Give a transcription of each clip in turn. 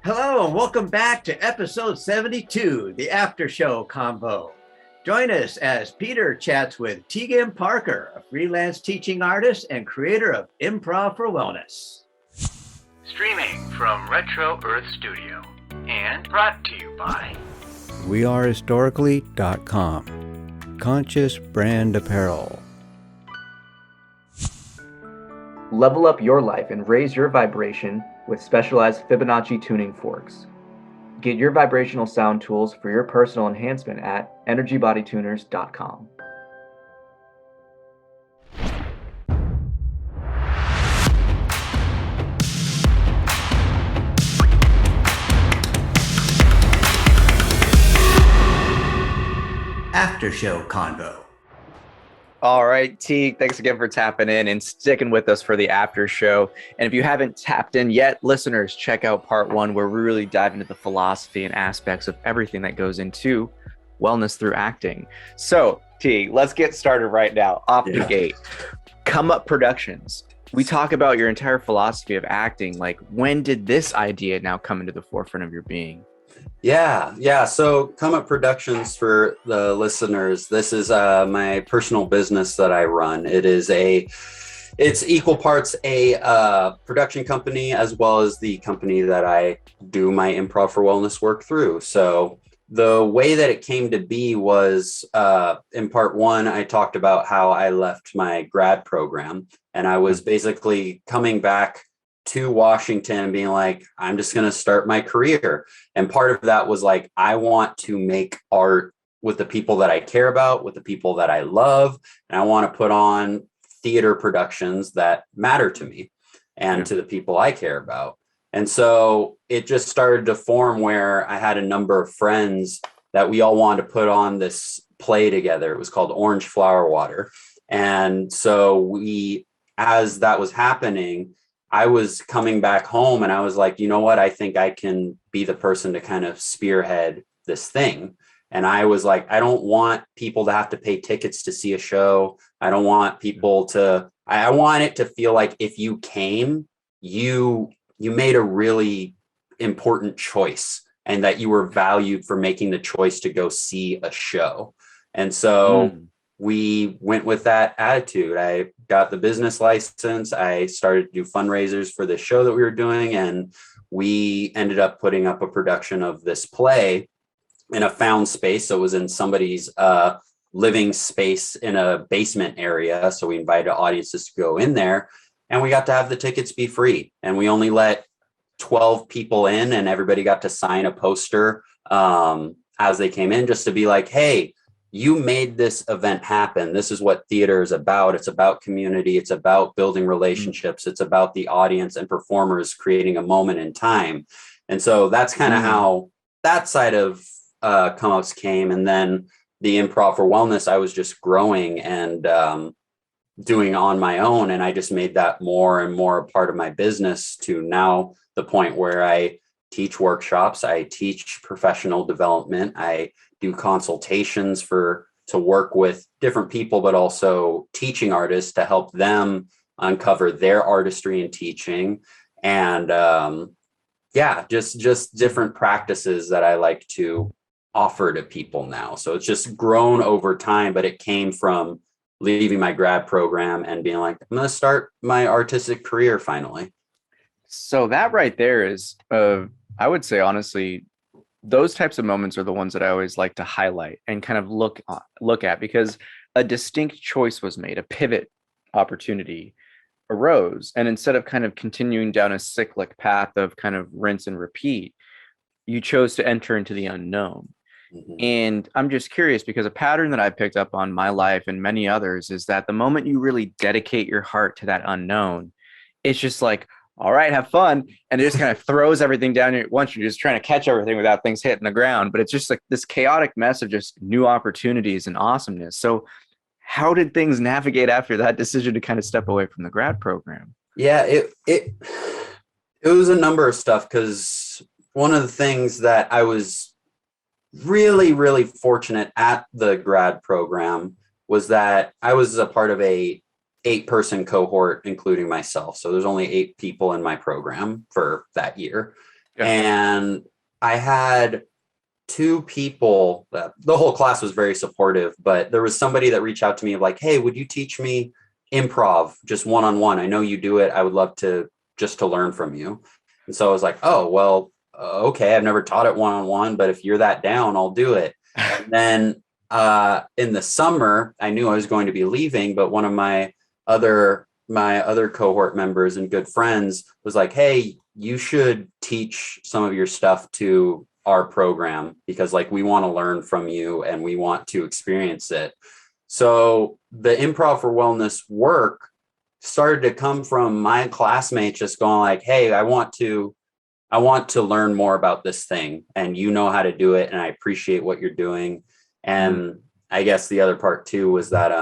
Hello and welcome back to episode 72, the after show Convo. Join us as Peter chats with Teague M Parker, a freelance teaching artist and creator of Improv for Wellness. Streaming from Retro Earth Studio and brought to you by wearehistorically.com. Conscious Brand Apparel. Level up your life and raise your vibration with specialized Fibonacci tuning forks. Get your vibrational sound tools for your personal enhancement at energybodytuners.com. After show Convo. All right, Teague, thanks again for tapping in and sticking with us for the after show. And if you haven't tapped in yet, listeners, check out part 1 where we really dive into the philosophy and aspects of everything that goes into wellness through acting. So, Teague, let's get started right now, off the gate. Come Up Productions. We talk about your entire philosophy of acting. Like, when did this idea now come into the forefront of your being? Yeah. So Come Up Productions, for the listeners, this is my personal business that I run. It's equal parts a production company as well as the company that I do my Improv for Wellness work through. So the way that it came to be was in part 1, I talked about how I left my grad program and I was basically coming back to Washington and being like, I'm just going to start my career. And part of that was like, I want to make art with the people that I care about, with the people that I love. And I want to put on theater productions that matter to me and to the people I care about. And so it just started to form where I had a number of friends that we all wanted to put on this play together. It was called Orange Flower Water. And so as that was happening, I was coming back home and I was like, you know what? I think I can be the person to kind of spearhead this thing. And I was like, I don't want people to have to pay tickets to see a show. I don't want people I want it to feel like if you came, you made a really important choice and that you were valued for making the choice to go see a show. And so we went with that attitude. I got the business license. I started to do fundraisers for the show that we were doing. And we ended up putting up a production of this play in a found space. So it was in somebody's living space in a basement area. So we invited audiences to go in there and we got to have the tickets be free. And we only let 12 people in and everybody got to sign a poster as they came in just to be like, hey, you made this event happen. This is what theater is about. It's about community. It's about building relationships. It's about the audience and performers creating a moment in time. And so that's kind of how that side of Come Ups came. And then the Improv for Wellness, I was just growing and doing on my own. And I just made that more and more a part of my business to now the point where I teach workshops. I teach professional development. I do consultations to work with different people, but also teaching artists to help them uncover their artistry in teaching. And just different practices that I like to offer to people now. So it's just grown over time, but it came from leaving my grad program and being like, I'm going to start my artistic career finally. So that right there is, I would say, honestly, those types of moments are the ones that I always like to highlight and kind of look at, because a distinct choice was made, a pivot opportunity arose. And instead of kind of continuing down a cyclic path of kind of rinse and repeat, you chose to enter into the unknown. And I'm just curious, because a pattern that I picked up on my life and many others is that the moment you really dedicate your heart to that unknown, it's just like, all right, have fun. And it just kind of throws everything down at once. You're just trying to catch everything without things hitting the ground. But it's just like this chaotic mess of just new opportunities and awesomeness. So how did things navigate after that decision to kind of step away from the grad program? Yeah, it was a number of stuff, because one of the things that I was really, really fortunate at the grad program was that I was a part of a 8-person cohort, including myself. So there's only 8 people in my program for that year. Yeah. And I had two people, the whole class was very supportive, but there was somebody that reached out to me like, hey, would you teach me improv just one-on-one? I know you do it. I would love to just to learn from you. And so I was like, oh, well, okay. I've never taught it one-on-one, but if you're that down, I'll do it. And then in the summer, I knew I was going to be leaving, but one of my other cohort members and good friends was like, hey, you should teach some of your stuff to our program because like we want to learn from you and we want to experience it. So the Improv for Wellness work started to come from my classmates just going like, hey, I want to learn more about this thing and you know how to do it and I appreciate what you're doing. And I guess the other part too was that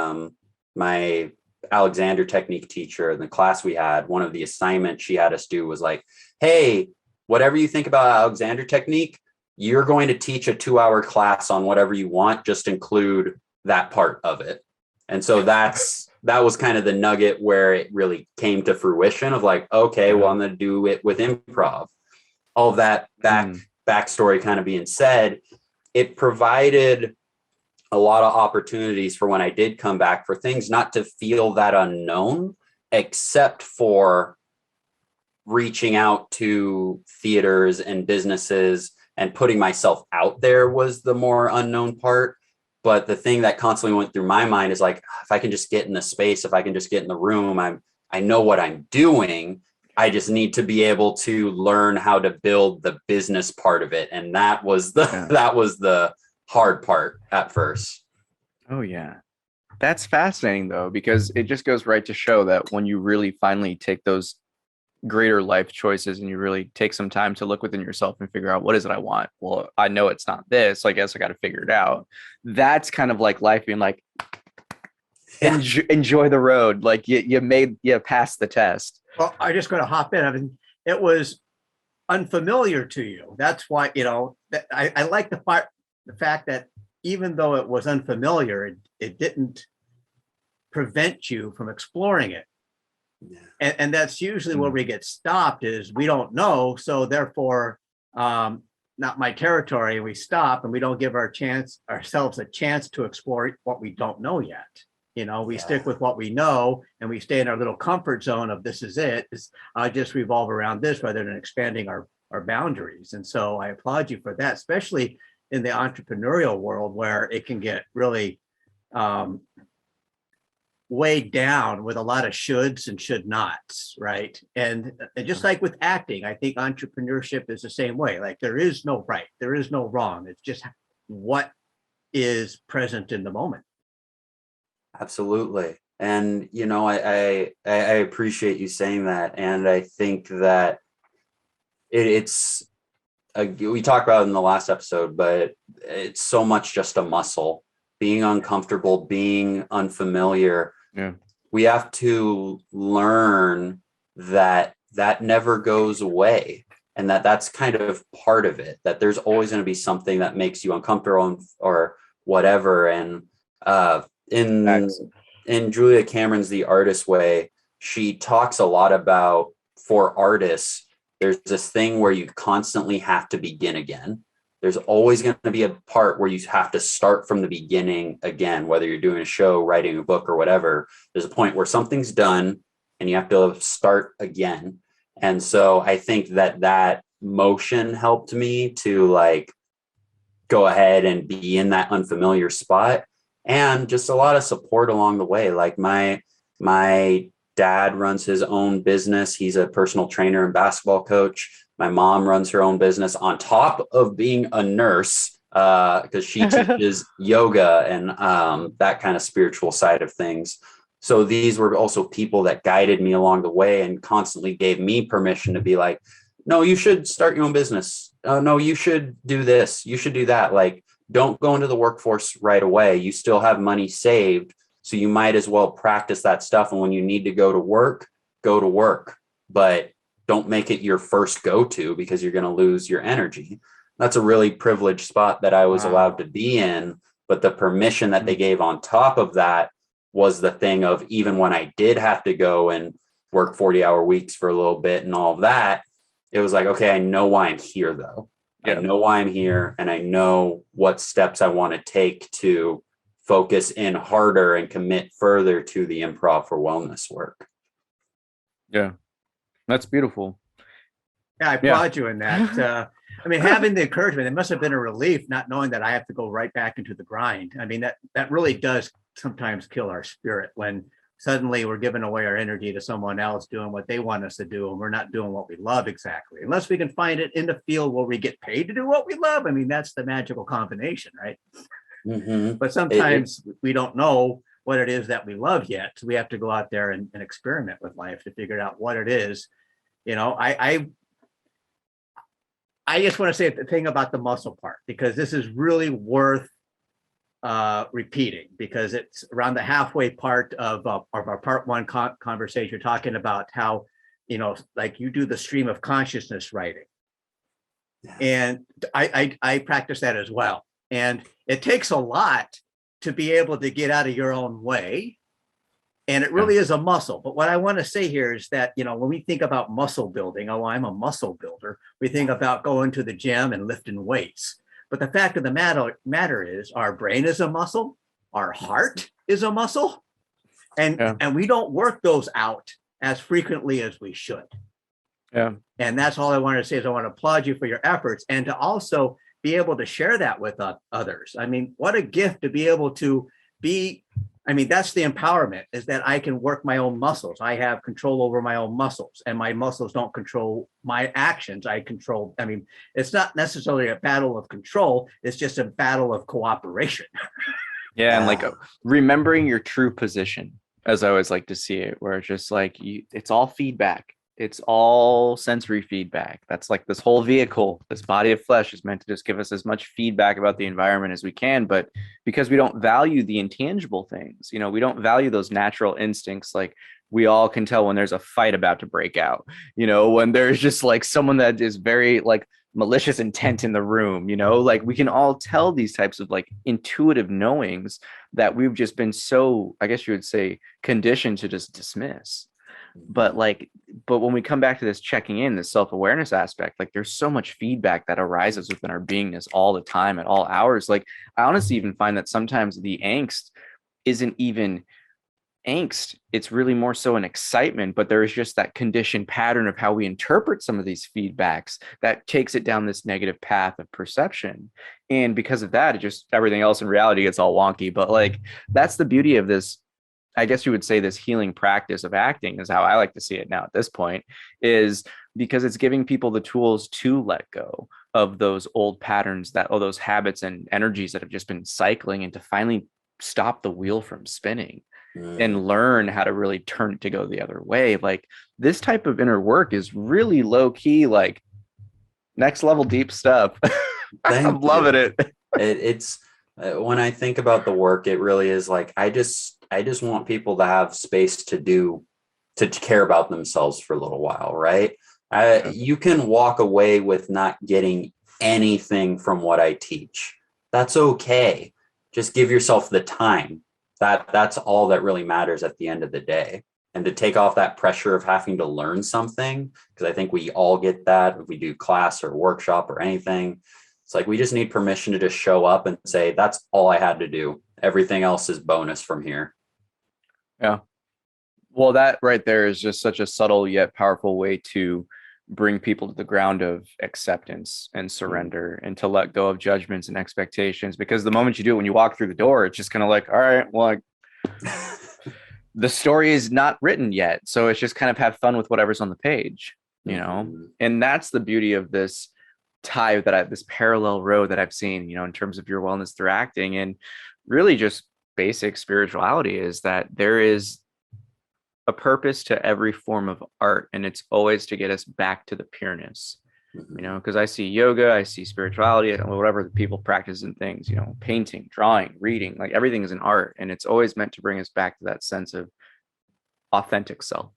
my Alexander technique teacher in the class we had, one of the assignments she had us do was like, hey, whatever you think about Alexander technique, you're going to teach a 2-hour class on whatever you want, just include that part of it. And so that was kind of the nugget where it really came to fruition of like, okay, well, I'm going to do it with improv. All of that backstory kind of being said, it provided a lot of opportunities for when I did come back for things not to feel that unknown, except for reaching out to theaters and businesses and putting myself out there was the more unknown part. But the thing that constantly went through my mind is like, if I can just get in the space, if I can just get in the room, I know what I'm doing. I just need to be able to learn how to build the business part of it. And that was the hard part at first. Oh yeah. That's fascinating though, because it just goes right to show that when you really finally take those greater life choices and you really take some time to look within yourself and figure out what is it I want. Well, I know it's not this, so I guess I got to figure it out. That's kind of like life being like, enjoy the road. Like you passed the test. Well, I'm just going to hop in. I mean, it was unfamiliar to you. That's why, I like the fact that even though it was unfamiliar, it didn't prevent you from exploring it. Yeah. And that's usually where we get stopped is we don't know. So therefore, not my territory. We stop and we don't give ourselves a chance to explore what we don't know yet. We stick with what we know and we stay in our little comfort zone of this is it. Just revolve around this rather than expanding our boundaries. And so I applaud you for that, especially in the entrepreneurial world where it can get really weighed down with a lot of shoulds and should nots, right? And just like with acting, I think entrepreneurship is the same way. Like there is no right, there is no wrong. It's just what is present in the moment. Absolutely. And, I appreciate you saying that. And I think that we talked about it in the last episode, but it's so much just a muscle. Being uncomfortable, being unfamiliar. Yeah. We have to learn that never goes away and that's kind of part of it, that there's always going to be something that makes you uncomfortable or whatever. And in Julia Cameron's The Artist Way, she talks a lot about, for artists, there's this thing where you constantly have to begin again. There's always going to be a part where you have to start from the beginning again, whether you're doing a show, writing a book or whatever. There's a point where something's done and you have to start again. And so I think that motion helped me to like go ahead and be in that unfamiliar spot, and just a lot of support along the way. Like my dad runs his own business. He's a personal trainer and basketball coach. My mom runs her own business on top of being a nurse because she teaches yoga and that kind of spiritual side of things. So these were also people that guided me along the way and constantly gave me permission to be like, no, you should start your own business. No, you should do this. You should do that. Like, don't go into the workforce right away. You still have money saved. So you might as well practice that stuff. And when you need to go to work. But don't make it your first go-to because you're going to lose your energy. That's a really privileged spot that I was allowed to be in. But the permission that they gave on top of that was the thing of, even when I did have to go and work 40-hour weeks for a little bit and all of that, it was like, okay, I know why I'm here though. I know why I'm here, and I know what steps I want to take to focus in harder and commit further to the improv for wellness work. Yeah, that's beautiful. Yeah, I applaud you in that. I mean, having the encouragement, it must have been a relief not knowing that I have to go right back into the grind. I mean, that really does sometimes kill our spirit when suddenly we're giving away our energy to someone else doing what they want us to do, and we're not doing what we love exactly. Unless we can find it in the field where we get paid to do what we love. I mean, that's the magical combination, right? Mm-hmm. But sometimes we don't know what it is that we love yet. So we have to go out there and experiment with life to figure out what it is. You know, I just want to say the thing about the muscle part, because this is really worth repeating, because it's around the halfway part of our part one conversation. You're talking about how, you know, like you do the stream of consciousness writing. And I practice that as well. And it takes a lot to be able to get out of your own way. And it really is a muscle. But what I want to say here is that, you know, when we think about muscle building, oh, I'm a muscle builder, we think about going to the gym and lifting weights. But the fact of the matter is our brain is a muscle, our heart is a muscle, and we don't work those out as frequently as we should. Yeah. And that's all I wanted to say is I want to applaud you for your efforts and to also be able to share that with others. I mean, what a gift to be able to be. I mean, that's the empowerment, is that I can work my own muscles. I have control over my own muscles, and my muscles don't control my actions. I mean, it's not necessarily a battle of control. It's just a battle of cooperation. Yeah. And like remembering your true position, as I always like to see it, where it's just like, it's all feedback. It's all sensory feedback. That's like this whole vehicle, this body of flesh is meant to just give us as much feedback about the environment as we can. But because we don't value the intangible things, you know, we don't value those natural instincts. Like we all can tell when there's a fight about to break out, you know, when there's just like someone that is very like malicious intent in the room, you know, like we can all tell these types of like intuitive knowings that we've just been so, I guess you would say, conditioned to just dismiss. But when we come back to this checking in, this self-awareness aspect, like there's so much feedback that arises within our beingness all the time at all hours. Like I honestly even find that sometimes the angst isn't even angst. It's really more so an excitement, but there is just that conditioned pattern of how we interpret some of these feedbacks that takes it down this negative path of perception. And because of that, it just, everything else in reality gets all wonky. But like, that's the beauty of this, I guess you would say, this healing practice of acting, is how I like to see it now at this point, is because it's giving people the tools to let go of those old patterns, those habits and energies that have just been cycling, and to finally stop the wheel from spinning and learn how to really turn it to go the other way. Like this type of inner work is really low key, like next level deep stuff. I'm loving it. It's when I think about the work, it really is like, I just want people to have space to care about themselves for a little while, right? You can walk away with not getting anything from what I teach. That's okay. Just give yourself the time. That's all that really matters at the end of the day. And to take off that pressure of having to learn something, because I think we all get that if we do class or workshop or anything. It's like we just need permission to just show up and say, that's all I had to do. Everything else is bonus from here. Yeah. Well, that right there is just such a subtle yet powerful way to bring people to the ground of acceptance and surrender, and to let go of judgments and expectations. Because the moment you do it, when you walk through the door, it's just kind of like, all right, well, the story is not written yet. So it's just kind of have fun with whatever's on the page, you know? And that's the beauty of this tie, this parallel road that I've seen, you know, in terms of your wellness through acting and really just basic spirituality, is that there is a purpose to every form of art, and it's always to get us back to the pureness, you know, because I see yoga, I see spirituality, and whatever the people practice and things, you know, painting, drawing, reading, like everything is an art, and it's always meant to bring us back to that sense of authentic self,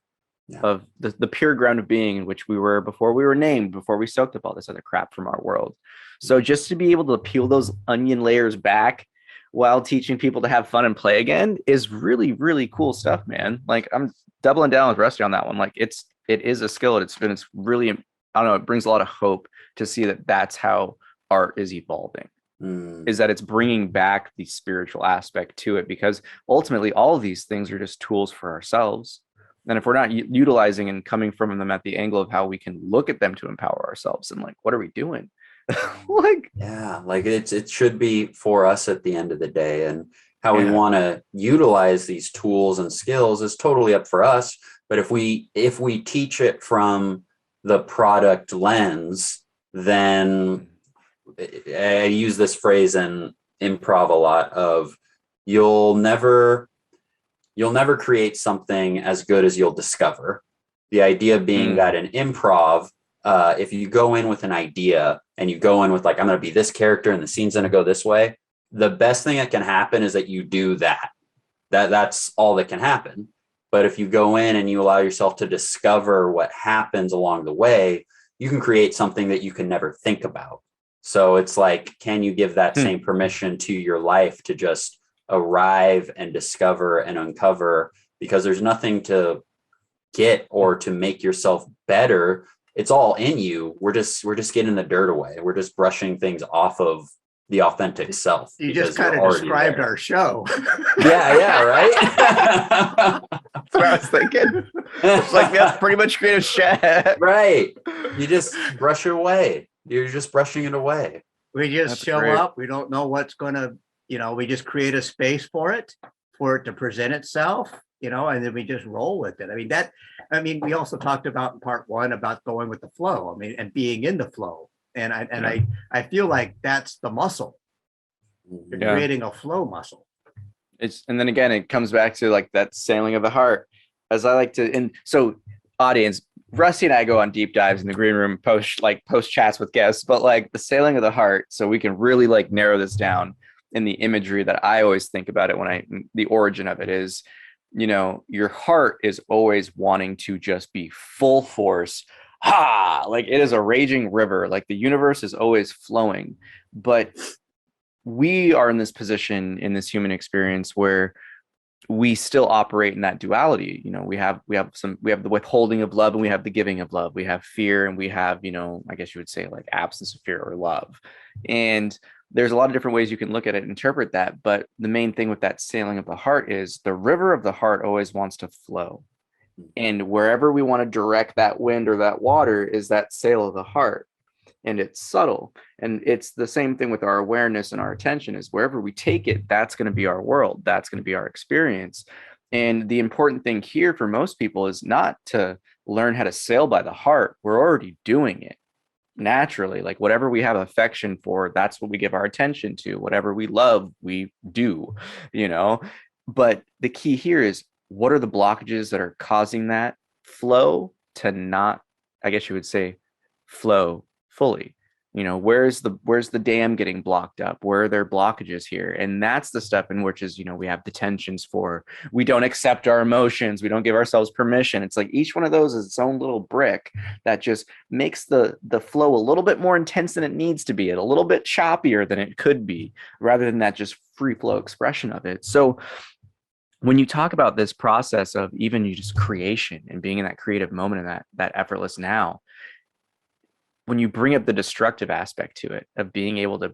of the pure ground of being in which we were before we were named, before we soaked up all this other crap from our world. So just to be able to peel those onion layers back while teaching people to have fun and play again is really, really cool stuff, man. Like I'm doubling down with Rusty on that one. Like it is a skill. It's really I don't know, it brings a lot of hope to see that that's how art is evolving. Is that it's bringing back the spiritual aspect to it, because ultimately all of these things are just tools for ourselves. And if we're not utilizing and coming from them at the angle of how we can look at them to empower ourselves, and like, what are we doing? Like, yeah, like it should be for us at the end of the day, and how we want to utilize these tools and skills is totally up for us. But if we teach it from the product lens, then I use this phrase in improv a lot of you'll never create something as good as you'll discover. The idea being that in improv, if you go in with an idea and you go in with like, I'm going to be this character and the scene's going to go this way, the best thing that can happen is that you do that. That's all that can happen. But if you go in and you allow yourself to discover what happens along the way, you can create something that you can never think about. So it's like, can you give that same permission to your life to just arrive and discover and uncover? Because there's nothing to get or to make yourself better. It's all in you. We're just getting the dirt away. We're just brushing things off of the authentic self. You just kind of described our show. Yeah, right? That's what I was thinking. It's like, that's pretty much creative shit. Right. You just brush it away. You're just brushing it away. We just show up. We don't know what's going to, we just create a space for it to present itself, and then we just roll with it. We also talked about in part one about going with the flow, and being in the flow. And I feel like that's the muscle. You're creating a flow muscle. And then again, it comes back to like that sailing of the heart, as I like to. And so, audience, Rusty and I go on deep dives in the green room, post chats with guests, but like the sailing of the heart, so we can really like narrow this down in the imagery that I always think about it the origin of it is, your heart is always wanting to just be full force. Like it is a raging river, like the universe is always flowing. But we are in this position in this human experience where we still operate in that duality. We have the withholding of love and we have the giving of love. We have fear and we have, I guess you would say like absence of fear or love. And there's a lot of different ways you can look at it and interpret that. But the main thing with that sailing of the heart is the river of the heart always wants to flow. And wherever we want to direct that wind or that water is that sail of the heart. And it's subtle. And it's the same thing with our awareness and our attention is wherever we take it, that's going to be our world. That's going to be our experience. And the important thing here for most people is not to learn how to sail by the heart. We're already doing it naturally. Like whatever we have affection for, that's what we give our attention to. Whatever we love, we do, But the key here is, what are the blockages that are causing that flow to not, I guess you would say, flow fully? Where's the dam getting blocked up? Where are there blockages here? And that's the stuff in which is, we have detentions for, we don't accept our emotions. We don't give ourselves permission. It's like each one of those is its own little brick that just makes the flow a little bit more intense than it needs to be, a little bit choppier than it could be, rather than that just free flow expression of it. So when you talk about this process of even you just creation and being in that creative moment and that effortless now, when you bring up the destructive aspect to it of being able to,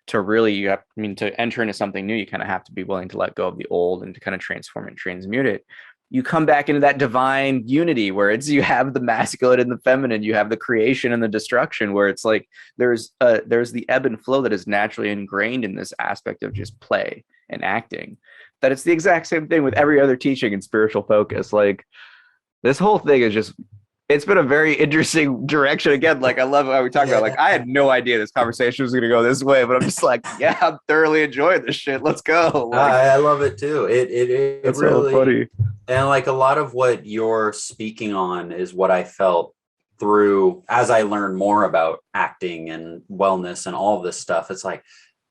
to really, to enter into something new, you kind of have to be willing to let go of the old and to kind of transform it and transmute it. You come back into that divine unity where you have the masculine and the feminine, you have the creation and the destruction, where it's like there's the ebb and flow that is naturally ingrained in this aspect of just play and acting. That it's the exact same thing with every other teaching and spiritual focus. Like this whole thing is just, it's been a very interesting direction. Again, like I love how we talk about, like, I had no idea this conversation was going to go this way, but I'm just like, yeah, I'm thoroughly enjoying this shit. Let's go. Like, I love it too. It's really so funny. And like a lot of what you're speaking on is what I felt through as I learned more about acting and wellness and all this stuff. It's like,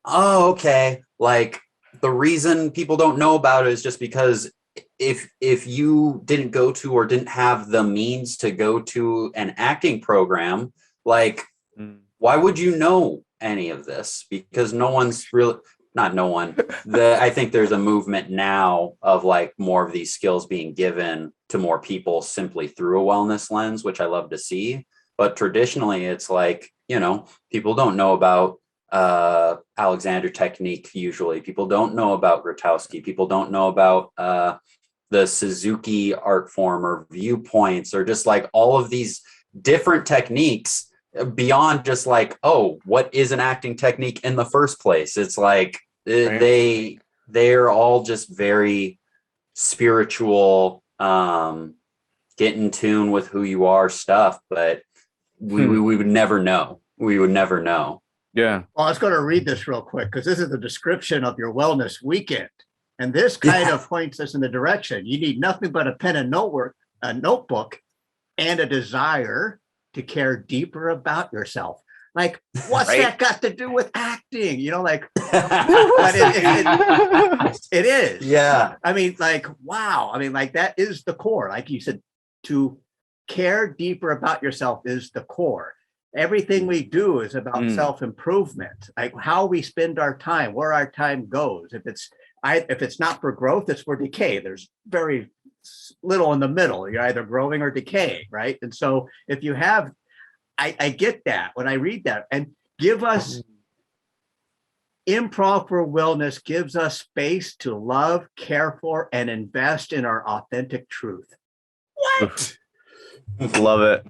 oh, okay. Like the reason people don't know about it is just because if you didn't go to or didn't have the means to go to an acting program, like why would you know any of this? Because no one's really, not no one, I think there's a movement now of like more of these skills being given to more people simply through a wellness lens, which I love to see. But traditionally it's like, you know, people don't know about Alexander technique. Usually people don't know about Grotowski. People don't know about the Suzuki art form or viewpoints, or just like all of these different techniques beyond just like, oh, what is an acting technique in the first place? It's like they're all just very spiritual, get in tune with who you are stuff, but we would never know. We would never know. Yeah. Well, I was going to read this real quick because this is the description of your wellness weekend. And this kind of points us in the direction. You need nothing but a pen and a notebook, and a desire to care deeper about yourself. Like, what's that got to do with acting? You know, like, but it is. Yeah. I mean, like, wow. I mean, like, that is the core. Like you said, to care deeper about yourself is the core. Everything we do is about self-improvement, like how we spend our time, where our time goes. If it's not for growth, it's for decay. There's very little in the middle. You're either growing or decaying, right? And so if you have, I get that when I read that. And give us improv for wellness gives us space to love, care for, and invest in our authentic truth. What? Love it.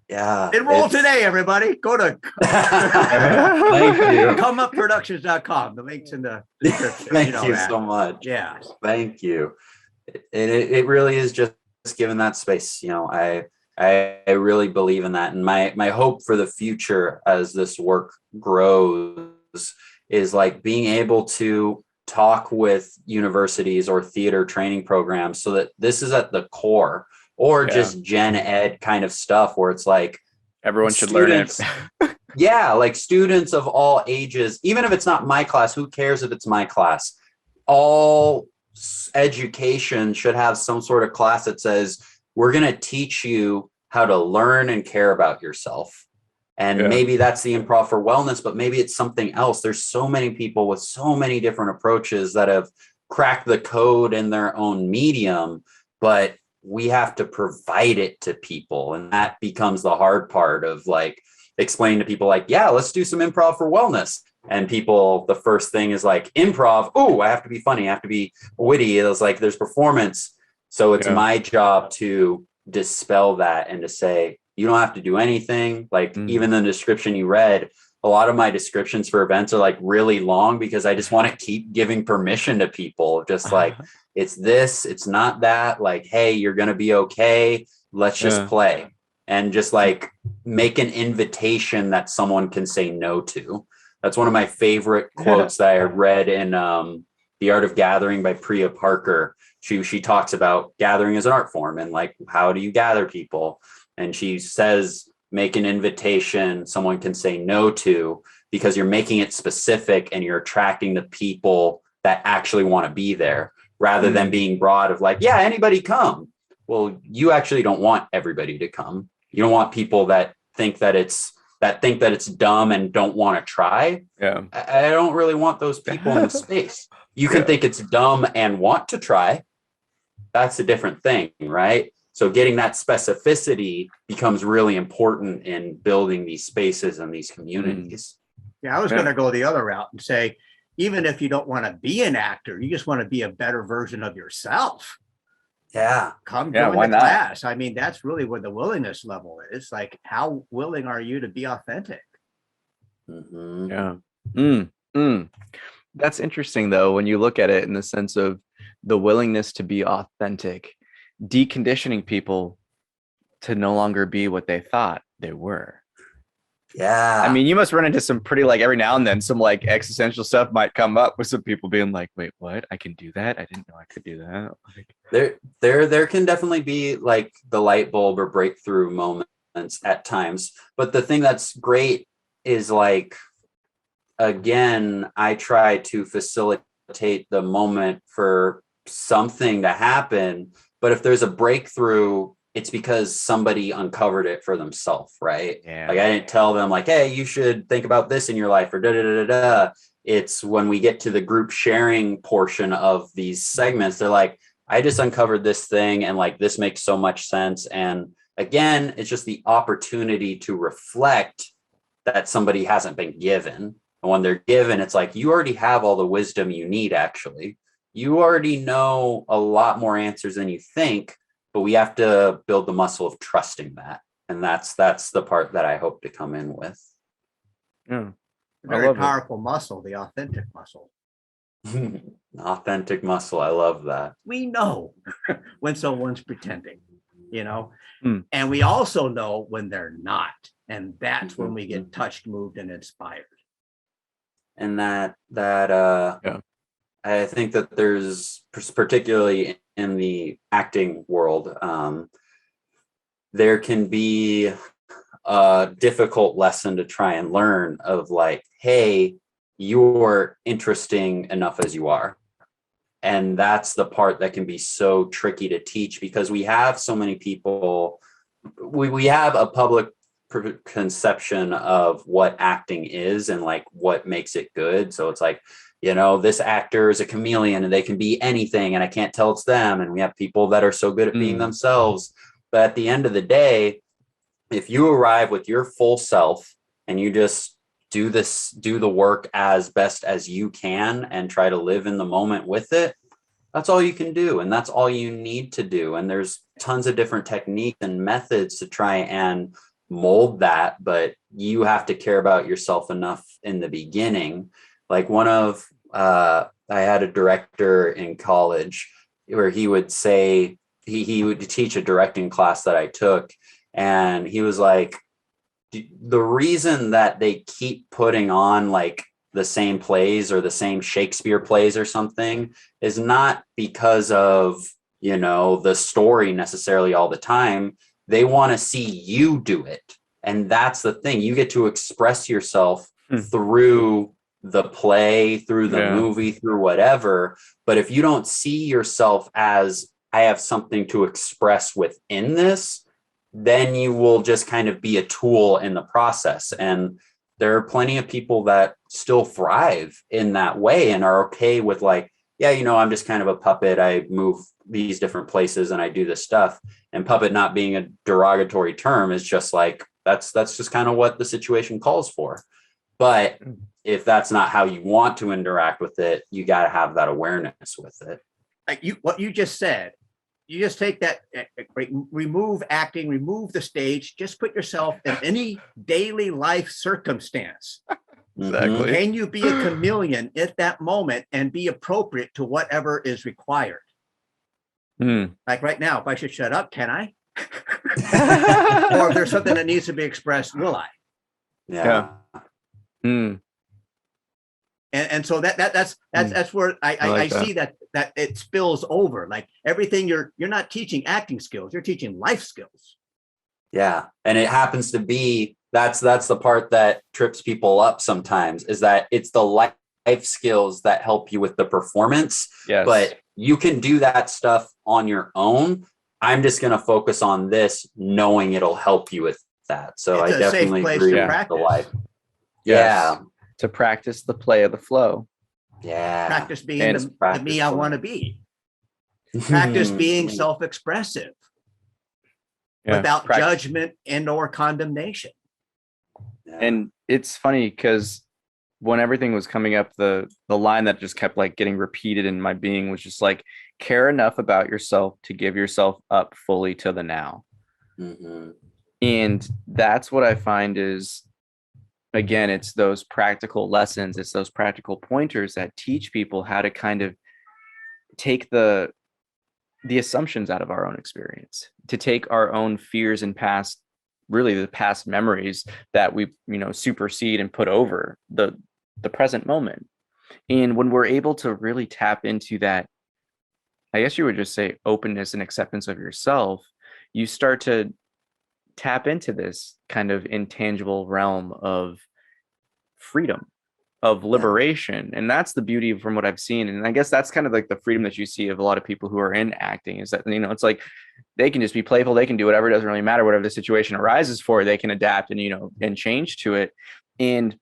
Yeah. Enroll today, everybody. Go to comeupproductions.com. The link's in the description. Thank you so much. Yeah. Thank you. And it really is just given that space. You know, I really believe in that. And my hope for the future as this work grows is like being able to talk with universities or theater training programs so that this is at the core, or just gen ed kind of stuff where it's like everyone should learn it. Yeah, like students of all ages, even if it's not my class, who cares if it's my class? All education should have some sort of class that says, we're going to teach you how to learn and care about yourself. And maybe that's the improv for wellness, but maybe it's something else. There's so many people with so many different approaches that have cracked the code in their own medium, but we have to provide it to people. And that becomes the hard part of like explaining to people like, yeah, let's do some improv for wellness. And people, the first thing is like improv. Oh, I have to be funny. I have to be witty. It was like, there's performance. So it's my job to dispel that and to say, you don't have to do anything. Like even the description you read, a lot of my descriptions for events are like really long because I just want to keep giving permission to people. Just like, it's this, it's not that. Like, hey, you're going to be okay. Let's just play. And just like make an invitation that someone can say no to. That's one of my favorite quotes that I read in The Art of Gathering by Priya Parker. She talks about gathering as an art form and like, how do you gather people? And she says, make an invitation someone can say no to, because you're making it specific and you're attracting the people that actually want to be there, rather than being broad of like, yeah, anybody come. Well, you actually don't want everybody to come. You don't want people that think that it's dumb and don't want to try. Yeah. I don't really want those people in the space. You can think it's dumb and want to try. That's a different thing, right? So getting that specificity becomes really important in building these spaces and these communities. Yeah, I was going to go the other route and say, even if you don't want to be an actor, you just want to be a better version of yourself. Yeah. Come join the class. I mean, that's really where the willingness level is. Like, how willing are you to be authentic? That's interesting, though, when you look at it in the sense of the willingness to be authentic, deconditioning people to no longer be what they thought they were. Yeah. I mean, you must run into some pretty, like, every now and then some like existential stuff might come up with some people being like, wait, what? I can do that? I didn't know I could do that. Like, there can definitely be like the light bulb or breakthrough moments at times. But the thing that's great is like, again, I try to facilitate the moment for something to happen. But if there's a breakthrough, it's because somebody uncovered it for themselves, right? Yeah. Like I didn't tell them like, hey, you should think about this in your life or da da da da da. It's when we get to the group sharing portion of these segments, they're like, I just uncovered this thing and like this makes so much sense. And again, it's just the opportunity to reflect that somebody hasn't been given. And when they're given, it's like, you already have all the wisdom you need, actually. You already know a lot more answers than you think, but we have to build the muscle of trusting that. And that's the part that I hope to come in with. Yeah. Very powerful muscle, the authentic muscle. Authentic muscle. I love that. We know when someone's pretending, and we also know when they're not. And that's when we get touched, moved, and inspired. And that I think that there's, particularly in the acting world, there can be a difficult lesson to try and learn of like, hey, you're interesting enough as you are. And that's the part that can be so tricky to teach, because we have so many people, we have a public conception of what acting is and like what makes it good. So it's like, this actor is a chameleon and they can be anything and I can't tell it's them. And we have people that are so good at being themselves. But at the end of the day, if you arrive with your full self and you just do the work as best as you can and try to live in the moment with it, that's all you can do. And that's all you need to do. And there's tons of different techniques and methods to try and mold that, but you have to care about yourself enough in the beginning. Like I had a director in college where he would say, he would teach a directing class that I took. And he was like, the reason that they keep putting on like the same plays or the same Shakespeare plays or something is not because of, the story necessarily all the time. They want to see you do it. And that's the thing. You get to express yourself through the play, through the movie, through whatever. But if you don't see yourself as, I have something to express within this, then you will just kind of be a tool in the process. And there are plenty of people that still thrive in that way and are okay with like, yeah, I'm just kind of a puppet. I move these different places and I do this stuff. And puppet not being a derogatory term is just like, that's just kind of what the situation calls for. But if that's not how you want to interact with it, you got to have that awareness with it. Like what you just said, you just take that, remove acting, remove the stage, just put yourself in any daily life circumstance. Exactly. Can you be a chameleon at that moment and be appropriate to whatever is required? Like right now, if I should shut up, can I? Or if there's something that needs to be expressed, will I? Yeah. And so that's where I see that it spills over. Like everything, you're not teaching acting skills, you're teaching life skills. Yeah. And it happens to be, that's the part that trips people up sometimes, is that it's the life skills that help you with the performance. Yes. But you can do that stuff on your own. I'm just going to focus on this, knowing it'll help you with that. So it's I definitely agree with the life. Yes. Yeah. To practice the play of the flow. Yeah. Practice being the me I want to be. Practice being self-expressive without judgment and or condemnation. Yeah. And it's funny because when everything was coming up, the line that just kept like getting repeated in my being was just like, care enough about yourself to give yourself up fully to the now. And that's what I find is, again, it's those practical lessons, it's those practical pointers that teach people how to kind of take the assumptions out of our own experience, to take our own fears and the past memories that we, supersede and put over the present moment. And when we're able to really tap into that, I guess you would just say openness and acceptance of yourself, you start to tap into this kind of intangible realm of freedom, of liberation. And that's the beauty from what I've seen. And I guess that's kind of like the freedom that you see of a lot of people who are in acting, is that, it's like they can just be playful, they can do whatever, it doesn't really matter, whatever the situation arises for, they can adapt and, and change to it. And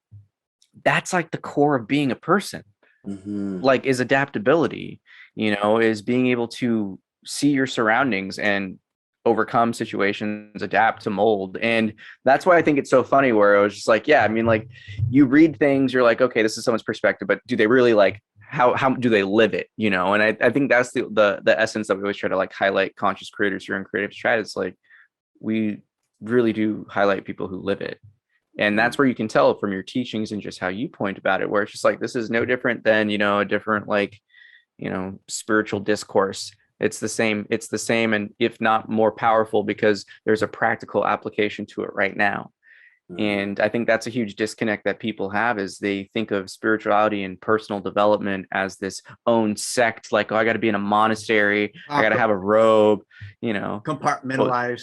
that's like the core of being a person, like is adaptability, is being able to see your surroundings and overcome situations, adapt to mold. And that's why I think it's so funny where it was just like, yeah, I mean, like you read things, you're like, okay, this is someone's perspective, but do they really like, how do they live it? You know? And I think that's the essence that we always try to like highlight conscious creators here in Creative Chat. It's like, we really do highlight people who live it. And that's where you can tell from your teachings and just how you point about it, where it's just like, this is no different than, you know, a different, like, you know, spiritual discourse. It's the same, and if not more powerful, because there's a practical application to it right now. And I think that's a huge disconnect that people have, is they think of spirituality and personal development as this own sect, like, oh, I got to be in a monastery, I got to have a robe, you know, compartmentalize.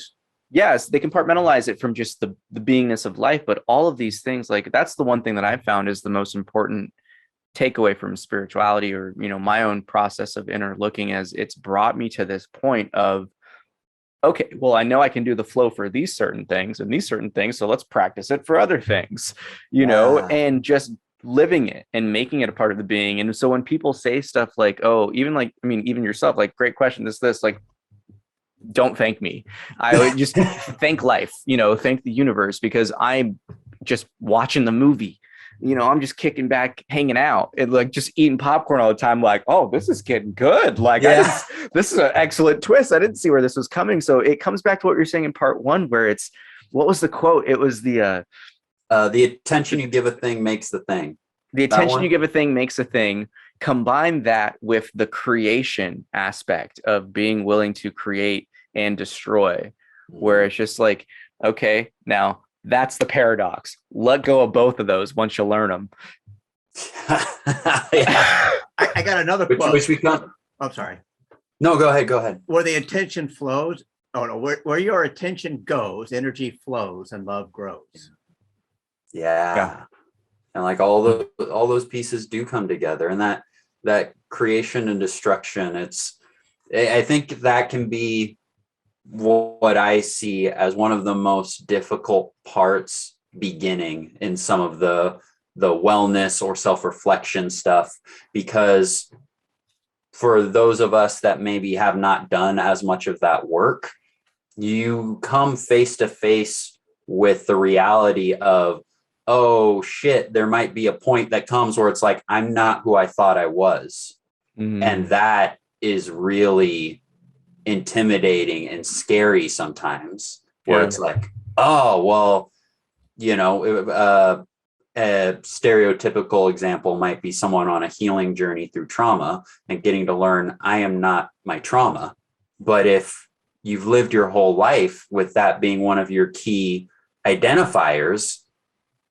Yes, they compartmentalize it from just the beingness of life. But all of these things, like, that's the one thing that I've found is the most important takeaway from spirituality, or, you know, my own process of inner looking, as it's brought me to this point of, okay, well, I know I can do the flow for these certain things and these certain things, so let's practice it for other things, you know, and just living it and making it a part of the being. And so when people say stuff like, oh, even like, I mean, even yourself, like, great question, this, like, don't thank me. I would just thank life, you know, thank the universe, because I'm just watching the movie. You know, I'm just kicking back, hanging out, and like just eating popcorn all the time. Like, oh, this is getting good. Like, this is an excellent twist. I didn't see where this was coming. So it comes back to what you're saying in part one, where it's, what was the quote? It was the attention you give a thing makes the thing. The attention you give a thing makes a thing. Combine that with the creation aspect of being willing to create and destroy, where it's just like, okay, now that's the paradox. Let go of both of those once you learn them. I got another quote. Which we can't. I'm sorry. No, go ahead. Where the attention flows, where your attention goes, energy flows and love grows. Yeah. And like all those pieces do come together, and that creation and destruction, I think that can be what I see as one of the most difficult parts beginning in some of the wellness or self-reflection stuff, because for those of us that maybe have not done as much of that work, you come face to face with the reality of, oh shit, there might be a point that comes where it's like, I'm not who I thought I was. And that is really intimidating and scary sometimes, where it's like, oh, well, you know, a stereotypical example might be someone on a healing journey through trauma and getting to learn, I am not my trauma. But if you've lived your whole life with that being one of your key identifiers,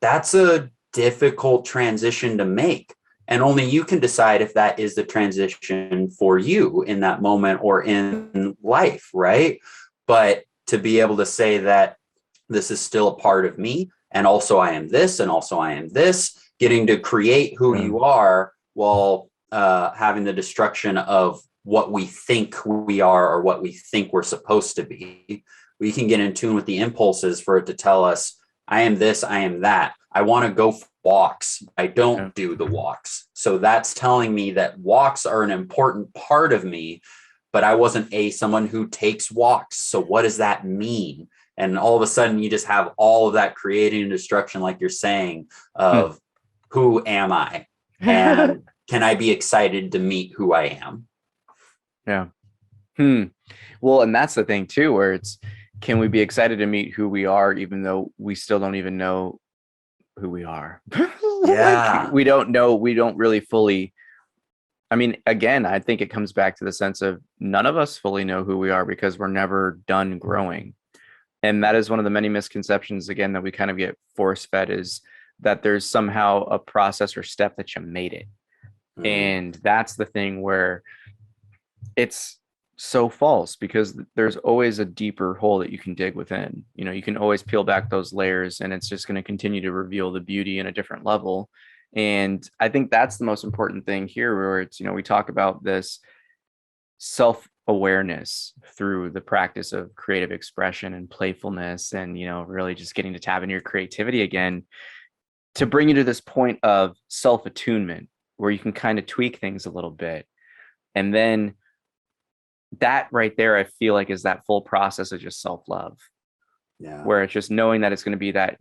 that's a difficult transition to make. And only you can decide if that is the transition for you in that moment or in life, right? But to be able to say that this is still a part of me, and also I am this, and also I am this, getting to create who you are while having the destruction of what we think we are or what we think we're supposed to be. We can get in tune with the impulses for it to tell us, I am this, I am that. I want to go for walks. I don't do the walks. So that's telling me that walks are an important part of me, but I wasn't someone who takes walks. So what does that mean? And all of a sudden you just have all of that creating and destruction, like you're saying, of who am I? And can I be excited to meet who I am? Yeah. Well, and that's the thing too, where it's, can we be excited to meet who we are, even though we still don't even know who we are? Yeah. Like, we don't know. We don't really fully. I mean, again, I think it comes back to the sense of none of us fully know who we are because we're never done growing. And that is one of the many misconceptions, again, that we kind of get force fed, is that there's somehow a process or step that you made it. And that's the thing where it's so false, because there's always a deeper hole that you can dig within. You know, you can always peel back those layers, and it's just going to continue to reveal the beauty in a different level. And I think that's the most important thing here, where it's, you know, we talk about this self-awareness through the practice of creative expression and playfulness, and, you know, really just getting to tap into your creativity again, to bring you to this point of self-attunement, where you can kind of tweak things a little bit. And then that right there, I feel like is that full process of just self-love, Yeah. where it's just knowing that it's going to be that,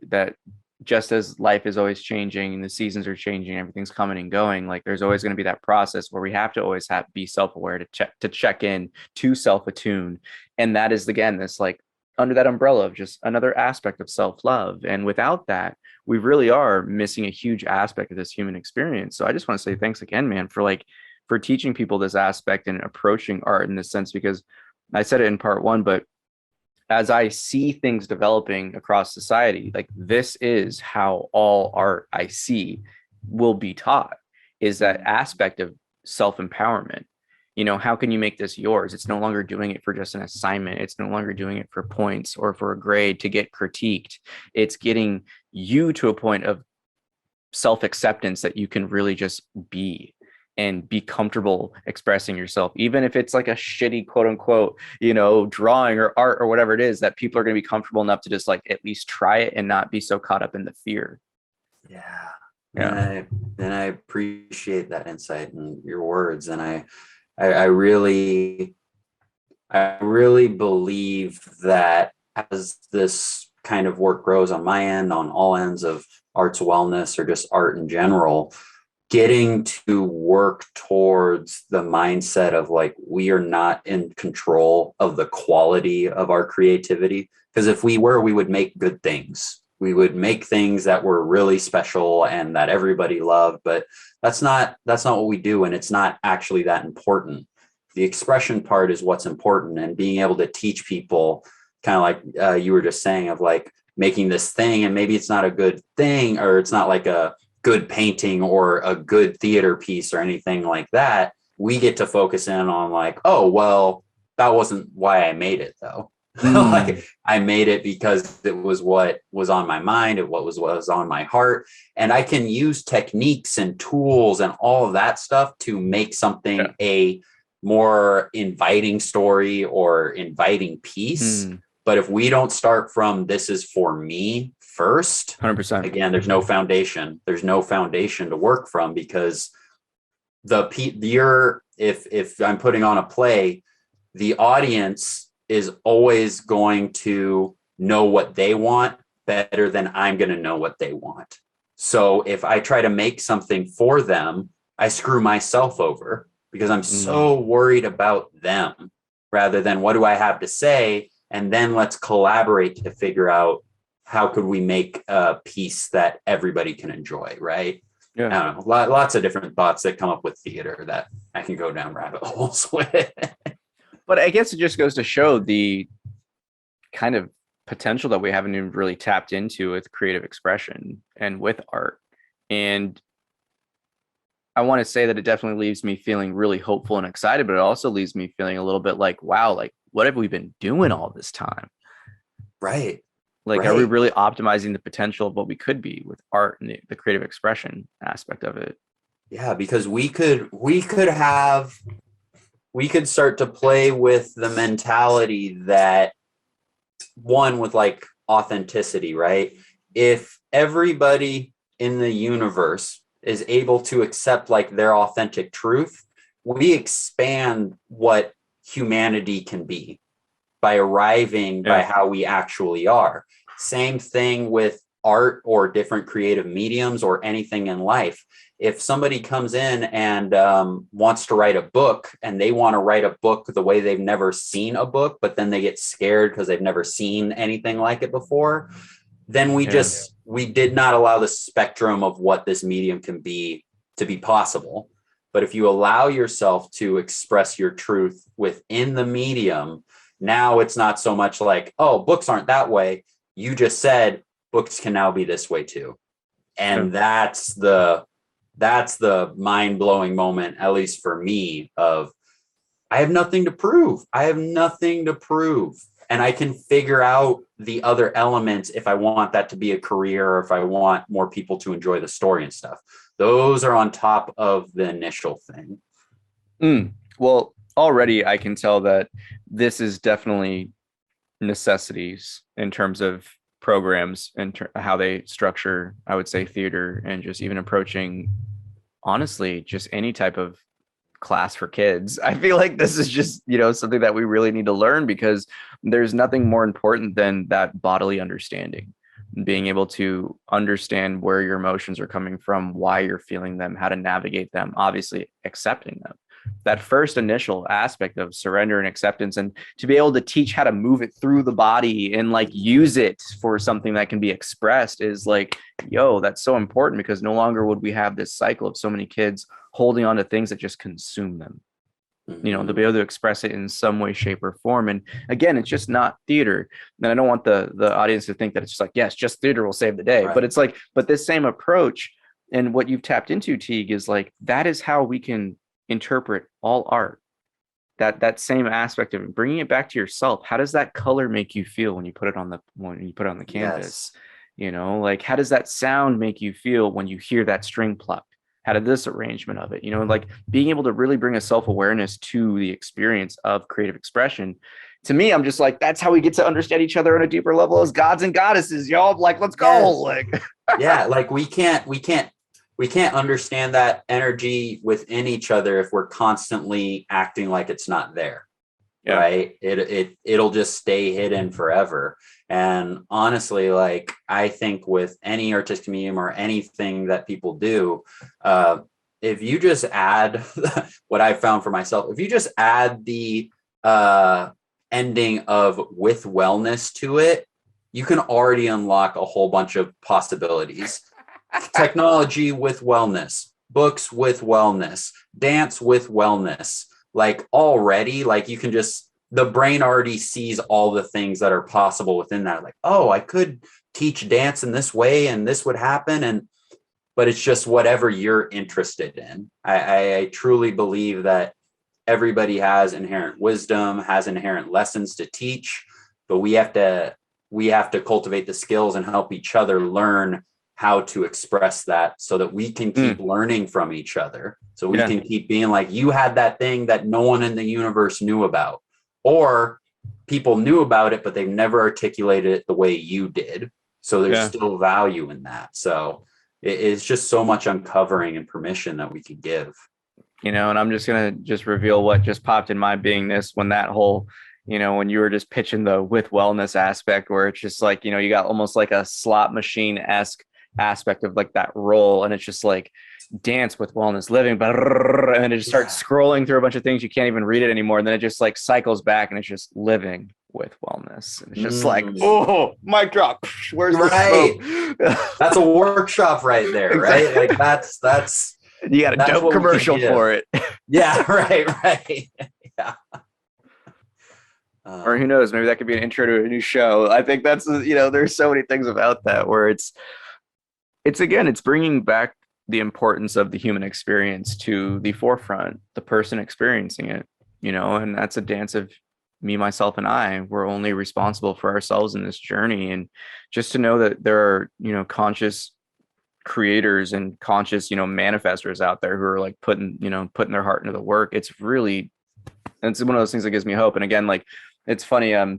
that just as life is always changing and the seasons are changing, everything's coming and going, like there's always going to be that process where we have to always be self-aware, to check in, to self-attune. And that is, again, this like under that umbrella of just another aspect of self-love. And without that, we really are missing a huge aspect of this human experience. So I just want to say thanks again, man, for teaching people this aspect and approaching art in this sense, because I said it in part one, but as I see things developing across society, like this is how all art I see will be taught, is that aspect of self-empowerment. How can you make this yours? It's no longer doing it for just an assignment. It's no longer doing it for points or for a grade to get critiqued. It's getting you to a point of self-acceptance that you can really just be and be comfortable expressing yourself, even if it's like a shitty quote unquote, drawing or art or whatever it is, that people are going to be comfortable enough to just like at least try it and not be so caught up in the fear. Yeah. Yeah. And I appreciate that insight and your words. And I really believe that as this kind of work grows on my end, on all ends of arts wellness or just art in general, getting to work towards the mindset of like, we are not in control of the quality of our creativity. Because if we were, we would make good things. We would make things that were really special and that everybody loved, but that's not what we do. And it's not actually that important. The expression part is what's important, and being able to teach people, kind of like you were just saying, of like making this thing, and maybe it's not a good thing, or it's not like a good painting or a good theater piece or anything like that. We get to focus in on like, oh, well, that wasn't why I made it though. Like I made it because it was what was on my mind, and what was on my heart. And I can use techniques and tools and all of that stuff to make something a more inviting story or inviting piece. But if we don't start from this is for me first, 100%, again, there's no foundation. There's no foundation to work from, because if I'm putting on a play, the audience is always going to know what they want better than I'm going to know what they want. So if I try to make something for them, I screw myself over, because I'm so worried about them rather than what do I have to say. And then let's collaborate to figure out how could we make a piece that everybody can enjoy, right? Yeah. I don't know, lots of different thoughts that come up with theater that I can go down rabbit holes with. But I guess it just goes to show the kind of potential that we haven't even really tapped into with creative expression and with art. And I want to say that it definitely leaves me feeling really hopeful and excited, but it also leaves me feeling a little bit like, wow, like what have we been doing all this time? Right. Like, right. Are we really optimizing the potential of what we could be with art and the creative expression aspect of it? Yeah, because we could start to play with the mentality that, one, with like authenticity, right? If everybody in the universe is able to accept like their authentic truth, we expand what humanity can be by arriving by how we actually are. Same thing with art or different creative mediums or anything in life. If somebody comes in and wants to write a book, and they want to write a book the way they've never seen a book, but then they get scared because they've never seen anything like it before, then we did not allow the spectrum of what this medium can be to be possible. But if you allow yourself to express your truth within the medium, now it's not so much like, oh, books aren't that way. You just said books can now be this way too. And that's the mind-blowing moment, at least for me, of I have nothing to prove. And I can figure out the other elements if I want that to be a career, or if I want more people to enjoy the story and stuff. Those are on top of the initial thing. Well, already I can tell that this is definitely necessities in terms of programs and how they structure, I would say, theater, and just even approaching, honestly, just any type of class for kids. I feel like this is just, something that we really need to learn, because there's nothing more important than that bodily understanding, being able to understand where your emotions are coming from, why you're feeling them, how to navigate them, obviously accepting them. That first initial aspect of surrender and acceptance, and to be able to teach how to move it through the body and like use it for something that can be expressed is like, that's so important, because no longer would we have this cycle of so many kids holding on to things that just consume them. To be able to express it in some way, shape, or form. And again, it's just not theater. And I don't want the audience to think that it's just like, yes, just theater will save the day. Right. But it's like, but this same approach and what you've tapped into, Teague, is like, that is how we can interpret all art. That same aspect of it, bringing it back to yourself. How does that color make you feel when you put it on the canvas? Yes. Like, how does that sound make you feel when you hear that string plucked? How did this arrangement of it, like being able to really bring a self-awareness to the experience of creative expression. To me, I'm just like, that's how we get to understand each other on a deeper level as gods and goddesses, y'all. Like, let's go. Yes. Like, yeah, like we can't understand that energy within each other if we're constantly acting like it's not there. Yeah. Right. It'll just stay hidden forever. And honestly, like, I think with any artistic medium or anything that people do, if you just add what I found for myself, if you just add the ending of with wellness to it, you can already unlock a whole bunch of possibilities. Technology with wellness, books with wellness, dance with wellness. Like, already, like, you can just, the brain already sees all the things that are possible within that. Like, oh, I could teach dance in this way and this would happen. But it's just whatever you're interested in. I truly believe that everybody has inherent wisdom, has inherent lessons to teach, but we have to cultivate the skills and help each other learn how to express that, so that we can keep learning from each other. So we can keep being like, you had that thing that no one in the universe knew about, or people knew about it, but they've never articulated it the way you did. So there's still value in that. So it's just so much uncovering and permission that we can give. And I'm just going to reveal what just popped in my beingness when that whole, when you were just pitching the with wellness aspect, where it's just like, you got almost like a slot machine-esque aspect of like that role, and it's just like dance with wellness, living, and then it just starts scrolling through a bunch of things, you can't even read it anymore, and then it just like cycles back and it's just living with wellness, and it's just like, oh, mic drop, where's the smoke? That's a workshop right there. Exactly. Right, like that's you got a dope commercial for it. Yeah, right. Yeah. Or who knows, maybe that could be an intro to a new show. I think that's, there's so many things about that where it's bringing back the importance of the human experience to the forefront, the person experiencing it, and that's a dance of me, myself, and I. We're only responsible for ourselves in this journey. And just to know that there are, conscious creators and conscious, manifestors out there who are like putting their heart into the work. It's one of those things that gives me hope. And again, like, it's funny, I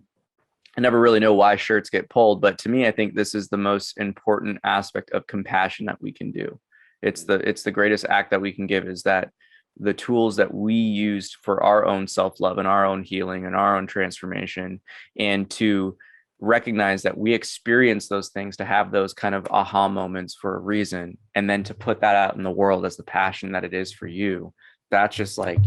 never really know why shirts get pulled, but to me, I think this is the most important aspect of compassion that we can do. It's the greatest act that we can give, is that the tools that we used for our own self-love and our own healing and our own transformation, and to recognize that we experience those things, to have those kind of aha moments for a reason, and then to put that out in the world as the passion that it is for you. That's just like,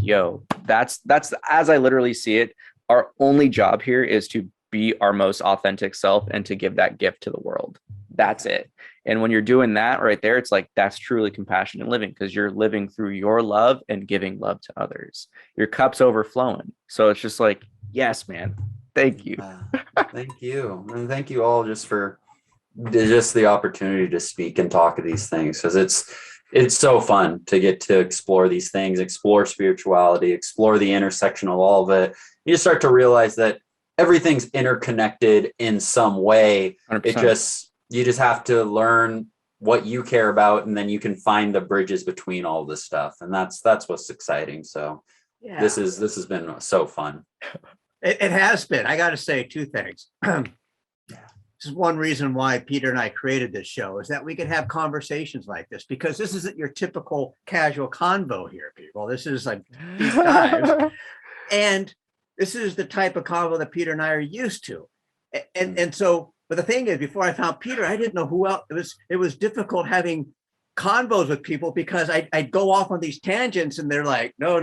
that's as I literally see it, our only job here is to be our most authentic self and to give that gift to the world. That's it. And when you're doing that right there, it's like, that's truly compassionate living, because you're living through your love and giving love to others. Your cup's overflowing. So it's just like, yes, man. Thank you. Thank you. And thank you all just for just the opportunity to speak and talk of these things, because it's so fun to get to explore these things, explore spirituality, explore the intersection of all of it. You just start to realize that everything's interconnected in some way. 100%. You just have to learn what you care about, and then you can find the bridges between all this stuff. And that's what's exciting. So this has been so fun. It has been. I got to say two things. This is one reason why Peter and I created this show, is that we can have conversations like this, because this isn't your typical casual convo here, people. This is like deep dives. And this is the type of convo that Peter and I are used to. And so, but the thing is, before I found Peter, I didn't know who else. It was difficult having convos with people, because I'd go off on these tangents and they're like, no,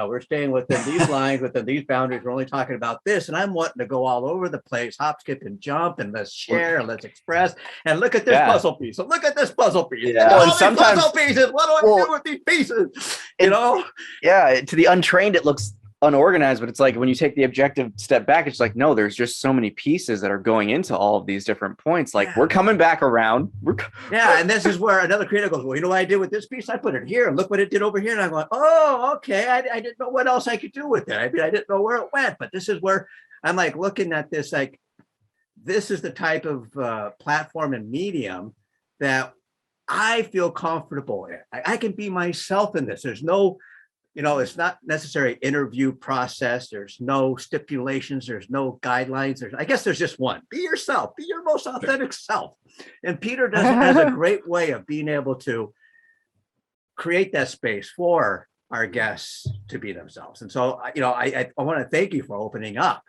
we're staying within these lines, within these boundaries. We're only talking about this. And I'm wanting to go all over the place, hop, skip, and jump, and let's share and let's express. And look at this puzzle piece. And look at this puzzle piece. Yeah. Well, and sometimes puzzle pieces. What do I do with these pieces? You know? Yeah. To the untrained, it looks unorganized, but it's like when you take the objective step back, it's like, no, there's just so many pieces that are going into all of these different points. Like we're coming back around. And this is where another creator goes, well, you know what I did with this piece? I put it here and look what it did over here. And I'm going, oh, okay. I didn't know what else I could do with it. I mean, I didn't know where it went, but this is where I'm like looking at this, like, this is the type of platform and medium that I feel comfortable in. I can be myself in this. There's no, it's not necessary interview process. There's no stipulations. There's no guidelines. I guess there's just one. Be yourself. Be your most authentic self. And Peter has a great way of being able to create that space for our guests to be themselves. And so, I want to thank you for opening up.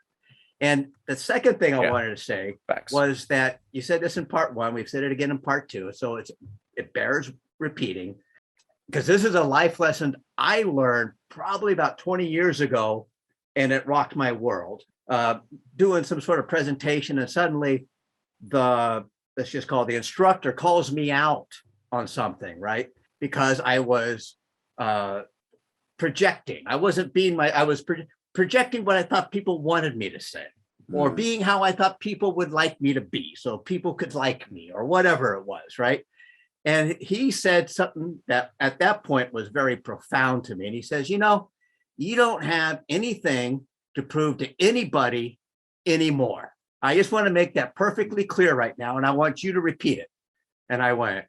And the second thing I wanted to say was that you said this in part one. We've said it again in part two. So it bears repeating, because this is a life lesson I learned probably about 20 years ago, and it rocked my world. Doing some sort of presentation, and suddenly let's just call it the instructor calls me out on something, right? Because I was projecting. I wasn't being I was projecting what I thought people wanted me to say, or being how I thought people would like me to be, so people could like me, or whatever it was, right? And he said something that at that point was very profound to me. And he says, you don't have anything to prove to anybody anymore. I just want to make that perfectly clear right now. And I want you to repeat it. And I went,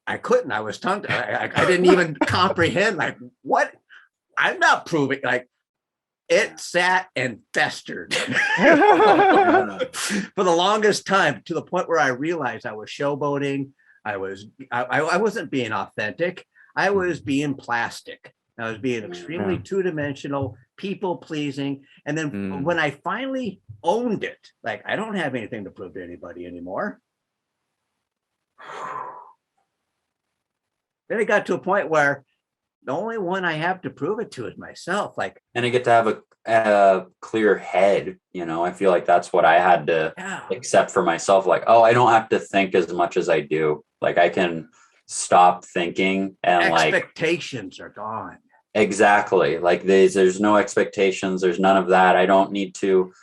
I couldn't. I was tongue. I didn't even comprehend, like, what? I'm not proving, like, it sat and festered for the longest time, to the point where I realized I was showboating. I wasn't being authentic. I was being plastic. I was being extremely two-dimensional, people-pleasing. And then when I finally owned it, like, I don't have anything to prove to anybody anymore. Then it got to a point where the only one I have to prove it to is myself. Like, and I get to have a clear head. I feel like that's what I had to accept for myself. Like, oh, I don't have to think as much as I do. Like, I can stop thinking, and expectations are gone. Exactly. Like, there's no expectations. There's none of that. I don't need to.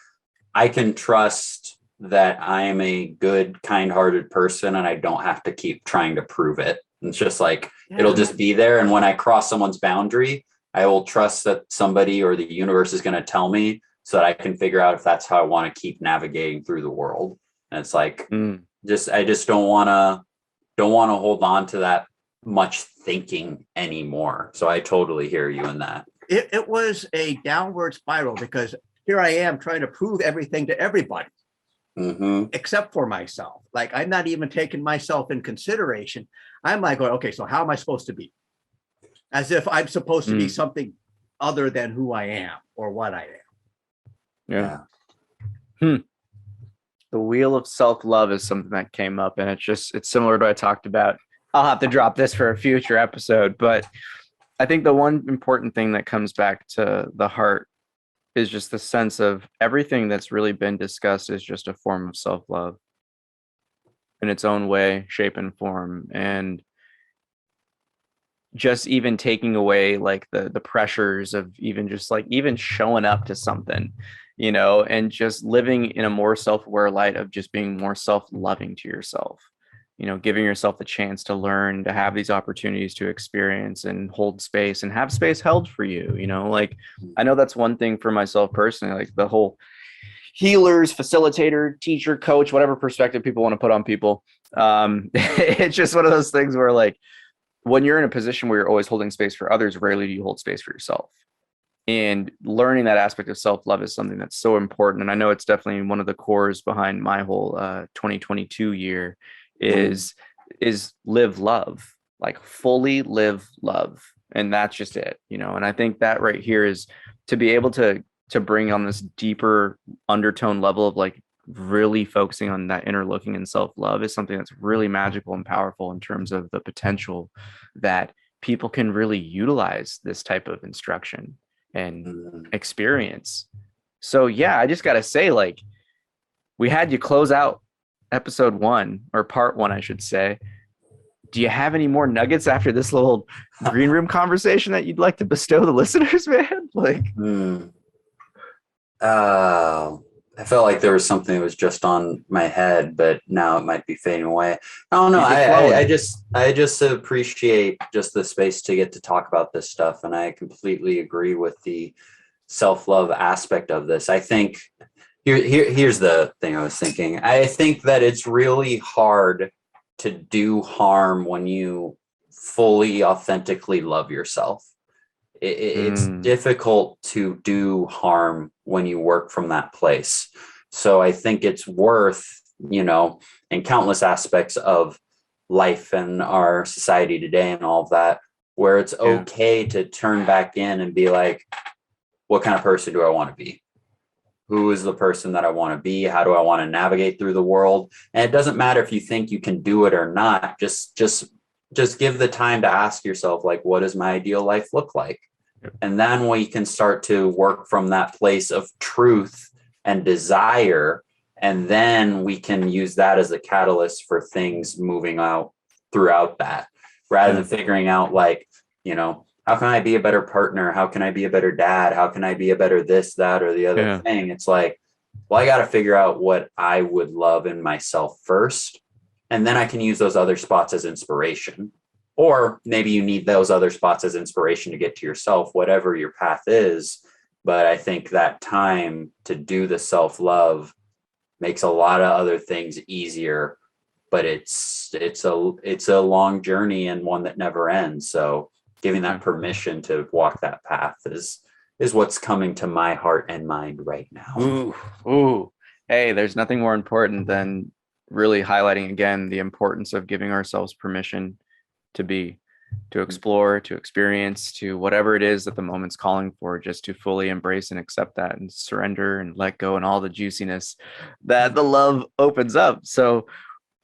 I can trust that I am a good, kind-hearted person, and I don't have to keep trying to prove it. It's just like, it'll just be there. And when I cross someone's boundary, I will trust that somebody or the universe is going to tell me, so that I can figure out if that's how I want to keep navigating through the world. And it's like, I just don't want to hold on to that much thinking anymore. So I totally hear you in that. It was a downward spiral, because here I am trying to prove everything to everybody, except for myself. Like, I'm not even taking myself in consideration. I'm like, okay, so how am I supposed to be? As if I'm supposed to be something other than who I am or what I am. The wheel of self-love is something that came up, and it's similar to what I talked about. I'll have to drop this for a future episode, but I think the one important thing that comes back to the heart is just the sense of everything that's really been discussed is just a form of self-love in its own way, shape, and form. And just even taking away like the pressures of even just like even showing up to something, and just living in a more self-aware light of just being more self-loving to yourself, giving yourself the chance to learn, to have these opportunities to experience and hold space and have space held for you. Like, I know that's one thing for myself personally, like the whole healers, facilitator, teacher, coach, whatever perspective people want to put on people. It's just one of those things where, like, when you're in a position where you're always holding space for others, rarely do you hold space for yourself. And learning that aspect of self-love is something that's so important. And I know it's definitely one of the cores behind my whole 2022 year is live love, like fully live love. And that's just it, you know. And I think that right here is to be able to bring on this deeper undertone level of like really focusing on that inner looking and self-love is something that's really magical and powerful in terms of the potential that people can really utilize this type of instruction and experience. So yeah, I just got to say, like, we had you close out episode 1, or part 1, I should say. Do you have any more nuggets after this little green room conversation that you'd like to bestow the listeners, man? Like, I felt like there was something that was just on my head, but now it might be fading away. I don't know. I just appreciate just the space to get to talk about this stuff. And I completely agree with the self-love aspect of this. I think here's the thing I was thinking. I think that it's really hard to do harm when you fully, authentically love yourself. It's difficult to do harm when you work from that place. So I think it's worth, you know, in countless aspects of life and our society today and all of that, where it's okay to turn back in and be like, what kind of person do I want to be? Who is the person that I want to be? How do I want to navigate through the world? And it doesn't matter if you think you can do it or not. Just give the time to ask yourself, like, what does my ideal life look like? And then we can start to work from that place of truth and desire. And then we can use that as a catalyst for things moving out throughout that, rather than figuring out, like, you know, how can I be a better partner? How can I be a better dad? How can I be a better this, that, or the other thing? It's like, well, I got to figure out what I would love in myself first. And then I can use those other spots as inspiration. Or maybe you need those other spots as inspiration to get to yourself, whatever your path is. But I think that time to do the self-love makes a lot of other things easier. But it's a long journey and one that never ends. So giving that permission to walk that path is what's coming to my heart and mind right now. Ooh. Hey, there's nothing more important than really highlighting again the importance of giving ourselves permission to be, to explore, to experience, to whatever it is that the moment's calling for, just to fully embrace and accept that and surrender and let go and all the juiciness that the love opens up. So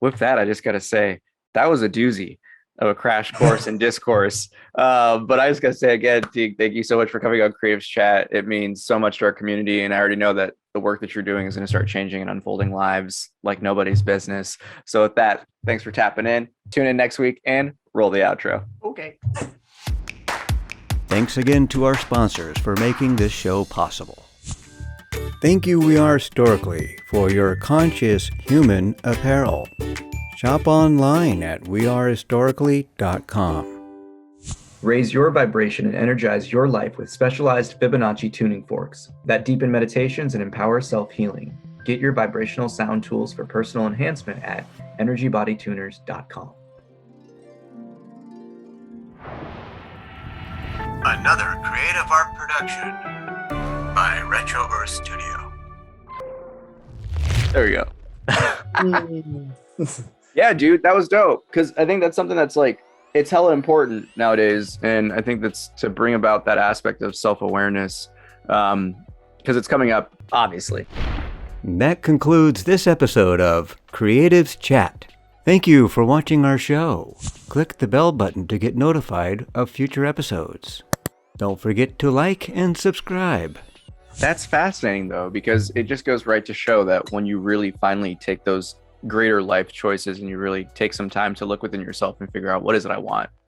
with that, I just got to say that was a doozy of a crash course in discourse. But I just got to say again, Teague, thank you so much for coming on Creatives Chat. It means so much to our community. And I already know that the work that you're doing is going to start changing and unfolding lives like nobody's business. So with that, thanks for tapping in. Tune in next week and roll the outro. Okay. Thanks again to our sponsors for making this show possible. Thank you, We Are Historically, for your conscious human apparel. Shop online at wearehistorically.com. Raise your vibration and energize your life with specialized Fibonacci tuning forks that deepen meditations and empower self-healing. Get your vibrational sound tools for personal enhancement at energybodytuners.com. Another creative art production by Retro Earth Studio. There we go. Yeah, dude, that was dope. Because I think that's something that's like, it's hella important nowadays. And I think that's to bring about that aspect of self-awareness, because it's coming up, obviously. That concludes this episode of Creatives Chat. Thank you for watching our show. Click the bell button to get notified of future episodes. Don't forget to like and subscribe. That's fascinating, though, because it just goes right to show that when you really finally take those greater life choices and you really take some time to look within yourself and figure out what is it I want,